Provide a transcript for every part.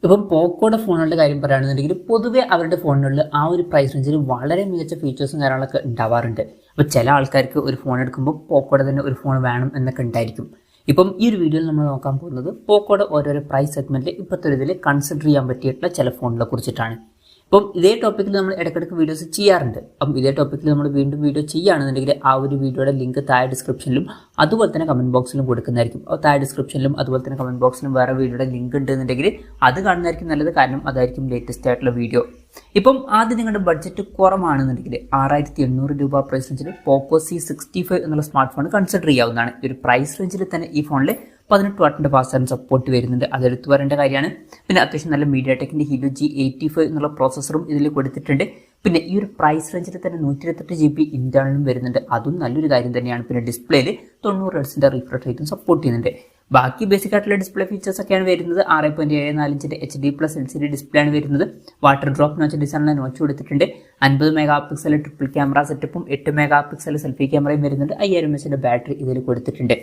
ഇപ്പം പോക്കോയുടെ ഫോണുകളുടെ കാര്യം പറയുകയാണെന്നുണ്ടെങ്കിൽ പൊതുവെ അവരുടെ ഫോണുകളിൽ ആ ഒരു പ്രൈസ് റേഞ്ചിൽ വളരെ മികച്ച ഫീച്ചേഴ്സും കാര്യങ്ങളൊക്കെ ഉണ്ടാവാറുണ്ട്. അപ്പോൾ ചില ആൾക്കാർക്ക് ഒരു ഫോൺ എടുക്കുമ്പോൾ പോക്കോയുടെ തന്നെ ഒരു ഫോൺ വേണം എന്നൊക്കെ ഉണ്ടായിരിക്കും. ഇപ്പം ഈ ഒരു വീഡിയോയിൽ നമ്മൾ നോക്കാൻ പോകുന്നത് പോക്കോയുടെ ഓരോരോ പ്രൈസ് സെഗ്മെന്റിൽ ഇപ്പോഴത്തെ ഇതിൽ കൺസിഡർ ചെയ്യാൻ പറ്റിയിട്ടുള്ള ചില ഫോണുകളെ കുറിച്ചിട്ടാണ്. അപ്പം ഇതേ ടോപ്പിക്കിൽ നമ്മൾ ഇടയ്ക്കിടയ്ക്ക് വീഡിയോസ് ചെയ്യാറുണ്ട്. അപ്പം ഇതേ ടോപ്പിക്കിൽ നമ്മൾ വീണ്ടും വീഡിയോ ചെയ്യുകയാണെന്നുണ്ടെങ്കിൽ ആ ഒരു വീഡിയോയുടെ ലിങ്ക് താഴെ ഡിസ്ക്രിപ്ഷനിലും അതുപോലെ തന്നെ കമന്റ് ബോക്സിലും കൊടുക്കുന്നതായിരിക്കും. അപ്പോൾ താഴെ ഡിസ്ക്രിപ്ഷനിലും അതുപോലെ തന്നെ കമന്റ് ബോക്സിലും വേറെ വീഡിയോയുടെ ലിങ്ക് ഉണ്ടെന്നുണ്ടെങ്കിൽ അത് കാണുന്നതായിരിക്കും നല്ലത്. കാരണം അതായിരിക്കും ലേറ്റസ്റ്റ് ആയിട്ടുള്ള വീഡിയോ. ഇപ്പം ആദ്യം നിങ്ങളുടെ ബഡ്ജറ്റ് കുറവാണെന്നുണ്ടെങ്കിൽ 6800 രൂപ പ്രൈസ് റേഞ്ചിൽ പോക്കോ C65 എന്നുള്ള സ്മാർട്ട് ഫോൺ കൺസിഡർ ചെയ്യാവുന്നതാണ്. ഈ ഒരു പ്രൈസ് റേഞ്ചിൽ തന്നെ ഈ ഫോണിൽ 18 വാട്ടിന്റെ ഫാസ്റ്റ് ചാർജിംഗ് സപ്പോർട്ട് വരുന്നുണ്ട്. അതെടുത്ത് പറയേണ്ട കാര്യമാണ്. പിന്നെ അത്യാവശ്യം നല്ല MediaTekന്റെ Helio G85 എന്നുള്ള പ്രോസസ്സറും ഇതിൽ കൊടുത്തിട്ടുണ്ട്. പിന്നെ ഈ ഒരു പ്രൈസ് റേഞ്ചിൽ തന്നെ 128 GB ഇന്റേണലും വരുന്നുണ്ട്. അതും നല്ലൊരു കാര്യം തന്നെയാണ്. പിന്നെ ഡിസ്പ്ലേയിൽ 90 Hz റിഫ്രഷ് റേറ്റും സപ്പോർട്ട് ചെയ്യുന്നുണ്ട്. ബാക്കി ബേസിക് ആയിട്ടുള്ള ഡിസ്പ്ലേ ഫീച്ചേഴ്സ് ഒക്കെയാണ് വരുന്നത്. 6.74 ഇഞ്ചിന്റെ HD+LCD ഡിസ്പ്ലേ ആണ് വരുന്നത്. വാട്ടർ ഡ്രോപ്പ് നോച്ച് ഡിസൈനിലെ നോച്ച് കൊടുത്തിട്ടുണ്ട്. 50 മെഗാ പിക്സൽ ട്രിപ്പിൾ ക്യാമറ സെറ്റപ്പും 8 മെഗാ പിക്സൽ സെൽഫി ക്യാമറയും വരുന്നുണ്ട്. 5000 mAh ബാറ്ററി ഇതിൽ കൊടുത്തിട്ടുണ്ട്.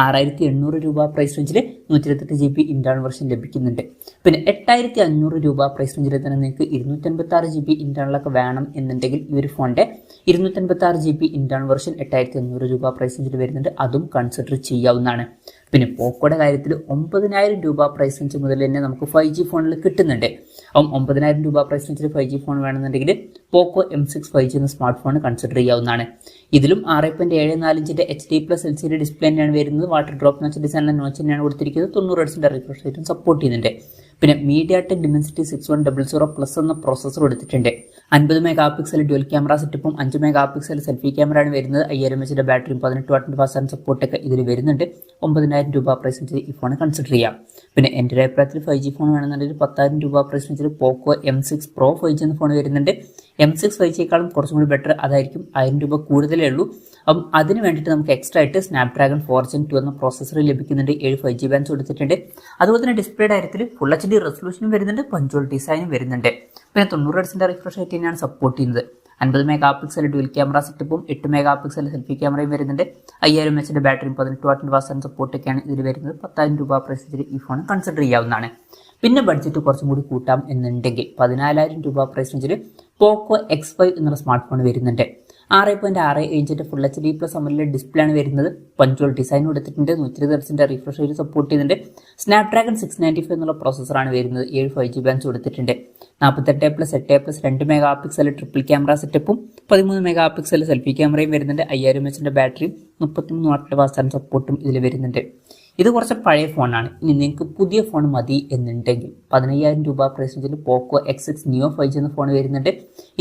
6800 രൂപ പ്രൈസ് റേഞ്ചിൽ 128 GB ഇന്റേണൽ വെർഷൻ ലഭിക്കുന്നുണ്ട്. പിന്നെ 8500 രൂപ പ്രൈസ് റേഞ്ചിൽ തന്നെ നിങ്ങൾക്ക് 256 GB ഇന്റേണലൊക്കെ വേണം എന്നുണ്ടെങ്കിൽ ഈ ഒരു ഫോണിന്റെ 256 GB ഇന്റേണൽ വെർഷൻ 8500 രൂപ പ്രൈസ് റേഞ്ചിൽ വരുന്നുണ്ട്. അതും കൺസിഡർ ചെയ്യാവുന്നതാണ്. പിന്നെ പോക്കോയുടെ കാര്യത്തിൽ 9000 രൂപ പ്രൈസ് റേഞ്ച് മുതൽ തന്നെ നമുക്ക് 5G ഫോണിൽ കിട്ടുന്നുണ്ട്. അപ്പം 9000 രൂപ പ്രൈസ് റേഞ്ചിൽ 5G ഫോൺ വേണമെന്നുണ്ടെങ്കിൽ പോക്കോ M6 5G എന്ന സ്മാർട്ട് ഫോൺ കൺസിഡർ ചെയ്യാവുന്നതാണ്. ഇതിലും 6.74 ഇഞ്ചിന്റെ HD+LCD ഡിസ്പ്ലേ തന്നെയാണ് വരുന്നത്. വാട്ടർ ഡ്രോപ്പ് നോച്ച് ഡിസൈനിലെ നോച്ച് തന്നെയാണ് കൊടുത്തിരിക്കുന്നത്. 90 Hz റിഫ്രഷ് റേറ്റും സപ്പോർട്ട് ചെയ്യുന്നുണ്ട്. പിന്നെ MediaTek Dimensity 6100+ എന്ന പ്രോസസ്സർ കൊടുത്തിട്ടുണ്ട്. 50 മെഗാ പിക്സൽ ഡ്യുവൽ ക്യാമറ സെറ്റപ്പും 5 മെഗാ പിക്സൽ സെൽഫി ക്യാമറയാണ് വരുന്നത്. 5000 mAh ബാറ്ററിയും 18 വാട്ടിന്റെ ഫാസ്റ്റ് ചാർജിംഗ് സപ്പോർട്ടൊക്കെ ഇതിൽ വരുന്നുണ്ട്. 9000 രൂപ പ്രൈസ് റേഞ്ചിൽ ഈ ഫോൺ കൺസിഡർ ചെയ്യാം. പിന്നെ എൻ്റെ ഒരു അഭിപ്രായത്തിൽ 5G ഫോൺ വേണമെന്നുണ്ടെങ്കിൽ 10000 രൂപ പ്രൈസ് റേഞ്ചിൽ പോക്കോ M6 Pro 5G എന്ന ഫോൺ വരുന്നുണ്ട്. M6 5Gയേക്കാളും കുറച്ചും കൂടി ബെറ്റർ, അതായിരിക്കും 1000 രൂപ കൂടുതലേ ഉള്ളൂ. അപ്പം അതിന് വേണ്ടിയിട്ട് നമുക്ക് എക്സ്ട്രാ ആയിട്ട് സ്നാപ്ഡ്രാഗൺ 4 Gen 2 എന്ന പ്രോസസ്സർ ലഭിക്കുന്നുണ്ട്. 7 5G ബാൻഡ്സ് കൊടുത്തിട്ടുണ്ട്. അതുപോലെ തന്നെ ഡിസ്പ്ലേയുടെ കാര്യത്തിൽ ഫുൾ HD റെസൊല്യൂഷനും വരുന്നുണ്ട്, പഞ്ച്വൽ ഡിസൈനും വരുന്നുണ്ട്. പിന്നെ 90 Hz റിഫ്രഷ് റേറ്റ് തന്നെയാണ് സപ്പോർട്ട് ചെയ്യുന്നത്. 50 മെഗാ പിക്സൽ ഡ്യുവൽ ക്യാമറ സെറ്റപ്പും 8 മെഗാ പിക്സൽ സെൽഫി ക്യാമറയും വരുന്നുണ്ട്. 5000 mAh ബാറ്ററിയും 18 വാട്ടിന്റെ ഫാസ്റ്റ് ചാർജിംഗ് സപ്പോർട്ടൊക്കെയാണ് ഇതിൽ വരുന്നത്. 10000 രൂപ പ്രൈസ് റേഞ്ചിൽ ഈ ഫോൺ കൺസിഡർ ചെയ്യാവുന്നതാണ്. പിന്നെ ബഡ്ജറ്റ് കുറച്ചും കൂടി കൂട്ടാം എന്നുണ്ടെങ്കിൽ 14000 രൂപ പ്രൈസ് റേഞ്ചിൽ പോക്കോ X5 എന്നുള്ള സ്മാർട്ട് ഫോൺ വരുന്നുണ്ട്. 6.6 ഇഞ്ചിന്റെ ഫുൾ HD+ AMOLED ഡിസ്പ്ലേ ആണ് വരുന്നത്. പഞ്ച്വൽ ഡിസൈൻ കൊടുത്തിട്ടുണ്ട്. 120 Hz റിഫ്രഷ് റേറ്റ് സപ്പോർട്ട് ചെയ്യുന്നുണ്ട്. സ്നാപ്ഡ്രാഗൺ 695 എന്നുള്ള പ്രോസസ്സറാണ് വരുന്നത്. 7 5G ബാൻഡ്സ് കൊടുത്തിട്ടുണ്ട്. 48+8+2 2 മെഗാ പിക്സൽ ട്രിപ്പിൾ ക്യാമറ സെറ്റപ്പും 13 മെഗാ പിക്സൽ സെൽഫി ക്യാമറയും വരുന്നുണ്ട്. 5000 mAh ബാറ്ററിയും 33 വാട്ടിന്റെ ഫാസ്റ്റ് ചാർജിംഗ് സപ്പോർട്ടും ഇതിൽ വരുന്നുണ്ട്. ഇത് കുറച്ച് പഴയ ഫോണാണ്. ഇനി നിങ്ങൾക്ക് പുതിയ ഫോൺ മതി എന്നുണ്ടെങ്കിൽ 15000 രൂപ പ്രൈസ് റേഞ്ചിൽ പോക്കോ X6 Neo 5G എന്ന ഫോൺ വരുന്നുണ്ട്.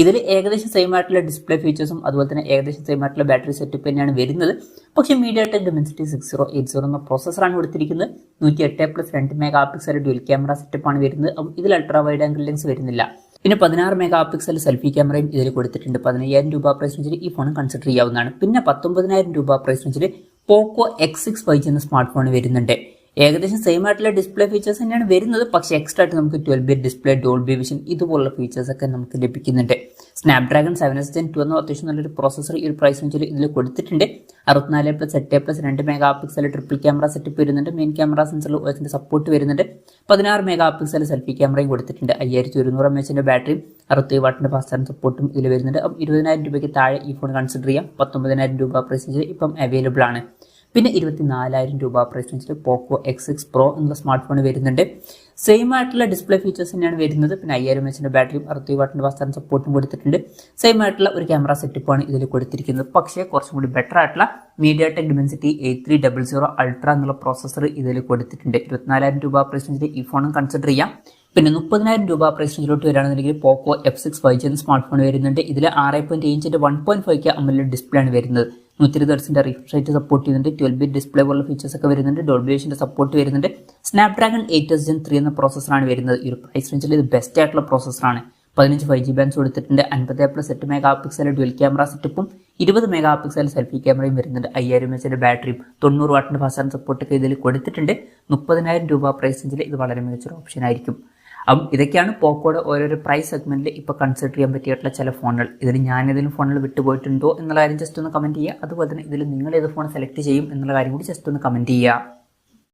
ഇതിൽ ഏകദേശം സെയിം ആയിട്ടുള്ള ഡിസ്പ്ലേ ഫീച്ചേഴ്സും അതുപോലെ തന്നെ ഏകദേശം സെയിം ആയിട്ടുള്ള ബാറ്ററി സെറ്റപ്പ് തന്നെയാണ് വരുന്നത്. പക്ഷേ MediaTek Dimensity 6080 എന്ന പ്രോസസ്സറാണ് കൊടുത്തിരിക്കുന്നത്. 108+2 മെഗാ പിക്സൽ ഡ്യുവൽ ക്യാമറ സെറ്റപ്പാണ് വരുന്നത്. ഇതിൽ അൾട്രാ വൈഡ് ആംഗിൾ ലെൻസ് വരുന്നില്ല. പിന്നെ 16 മെഗാ പിക്സൽ സെൽഫി ക്യാമറയും ഇതിൽ കൊടുത്തിട്ടുണ്ട്. 15000 രൂപ പ്രൈസ് റേഞ്ചിൽ ഈ ഫോൺ കൺസിഡർ ചെയ്യാവുന്നതാണ്. പിന്നെ 19000 രൂപ പ്രൈസ് റേഞ്ചിൽ പോക്കോ X6 5G എന്ന സ്മാർട്ട് ഫോൺ വരുന്നുണ്ട്. ഏകദേശം സെയിം ആയിട്ടുള്ള ഡിസ്പ്ലേ ഫീച്ചേഴ്സ് തന്നെയാണ് വരുന്നത്. പക്ഷേ എക്സ്ട്രാ ആയിട്ട് നമുക്ക് 12-bit ഡിസ്പ്ലേ, ഡോൾബി വിഷൻ ഇതുപോലുള്ള ഫീച്ചേഴ്സ് ഒക്കെ നമുക്ക് ലഭിക്കുന്നുണ്ട്. സ്നാപ്ഡ്രാഗൺ 7 Gen 2 എന്ന അത്യാവശ്യം നല്ലൊരു പ്രോസസ്സർ ഈ ഒരു പ്രൈസ് റേഞ്ചിൽ ഇതിൽ കൊടുത്തിട്ടുണ്ട്. 64+8+2 mega pixel triple camera setup വരുന്നുണ്ട്. മെയിൻ ക്യാമറ സെൻസറിൽ OSന്റെ സപ്പോർട്ട് വരുന്നുണ്ട്. 16 മെഗാ പിക്സൽ സെൽഫി ക്യാമറയും കൊടുത്തിട്ടുണ്ട്. 5100 mAh ബാറ്ററിയും 60 വാട്ടിന്റെ ഫാസ്റ്റ് ചാർജിംഗ് സപ്പോർട്ടും ഇതിൽ വരുന്നുണ്ട്. 20000 രൂപയ്ക്ക് താഴെ ഈ ഫോൺ കൺസിഡർ ചെയ്യാം. 19000 രൂപ പ്രൈസ് റേഞ്ചിൽ ഇപ്പം അവൈലബിൾ ആണ്. പിന്നെ 24000 രൂപ പ്രൈസ് റേഞ്ചിൽ പോക്കോ X6 Pro എന്നുള്ള സ്മാർട്ട് ഫോൺ വരുന്നുണ്ട്. സെയിം ആയിട്ടുള്ള ഡിസ്പ്ലേ ഫീച്ചേഴ്സ് തന്നെയാണ് വരുന്നത്. പിന്നെ 5000 mAh ബാറ്ററിയും 60 വാട്ടിന്റെ ഫാസ്റ്റ് ചാർജിംഗ് സപ്പോർട്ടും കൊടുത്തിട്ടുണ്ട്. സെയിം ആയിട്ടുള്ള ഒരു ക്യാമറ സെറ്റപ്പാണ് ഇതിൽ കൊടുത്തിരിക്കുന്നത്. പക്ഷേ കുറച്ചും കൂടി ബെറ്റർ ആയിട്ടുള്ള MediaTek Dimensity 8300 Ultra എന്നുള്ള പ്രോസസ്സർ ഇതിൽ കൊടുത്തിട്ടുണ്ട്. 24000 രൂപ പ്രൈസ് റേഞ്ചിൽ ഈ ഫോണും കൺസിഡർ ചെയ്യാം. പിന്നെ 30000 രൂപ പ്രൈസ് റേഞ്ചിലോട്ട് വരികയാണെന്നുണ്ടെങ്കിൽ പോക്കോ F6 5G എന്ന സ്മാർട്ട് ഫോൺ വരുന്നുണ്ട്. ഇതിൽ 6.7 ഇഞ്ചിന്റെ 1.5K AMOLED ഡിസ്പ്ലേ ആണ് വരുന്നത്. 120 Hz റിഫ്രഷ് റേറ്റ് സപ്പോർട്ട് ചെയ്യുന്നുണ്ട്. 12-bit ഡിസ്പ്ലേ പോലുള്ള ഫീച്ചേഴ്സ് ഒക്കെ വരുന്നുണ്ട്. ഡോൾബി വിഷന്റെ സപ്പോർട്ട് വരുന്നുണ്ട്. സ്നാപ്ഡ്രാഗൺ 8 Gen 3 എന്ന പ്രോസസ്സറാണ് വരുന്നത്. ഈ ഒരു പ്രൈസ് റേഞ്ചിൽ ഇത് ബെസ്റ്റ് ആയിട്ടുള്ള പ്രോസസ്സറാണ്. 15 5G ബാൻഡ്സ് കൊടുത്തിട്ടുണ്ട്. 50+8 മെഗാ പിക്സൽ ഡ്യുവൽ ക്യാമറ സെറ്റപ്പും 20 മെഗാ പിക്സൽ സെൽഫി ക്യാമറയും വരുന്നുണ്ട്. 5000 mAh ബാറ്ററിയും 90 വാട്ടിന്റെ ഫാസ്റ്റ് ചാർജിംഗ് സപ്പോർട്ടൊക്കെ ഇതിൽ കൊടുത്തിട്ടുണ്ട്. 30000 രൂപ പ്രൈസ് റേഞ്ചിൽ ഇത് വളരെ മികച്ചൊരു ഓപ്ഷൻ ആയിരിക്കും. അപ്പം ഇതൊക്കെയാണ് പോക്കോയുടെ ഓരോരോ പ്രൈസ് സെഗ്മെന്റിൽ ഇപ്പോൾ കൺസിഡർ ചെയ്യാൻ പറ്റിയിട്ടുള്ള ചില ഫോണുകൾ. ഇതിൽ ഞാൻ ഏതെങ്കിലും ഫോണുകൾ വിട്ടുപോയിട്ടുണ്ടോ എന്നുള്ള കാര്യം ജസ്റ്റ് ഒന്ന് കമന്റ് ചെയ്യുക. അതുപോലെ തന്നെ ഇതിൽ നിങ്ങൾ ഏത് ഫോൺ സെലക്ട് ചെയ്യും എന്നുള്ള കാര്യം കൂടി ജസ്റ്റ് ഒന്ന് കമന്റ് ചെയ്യുക.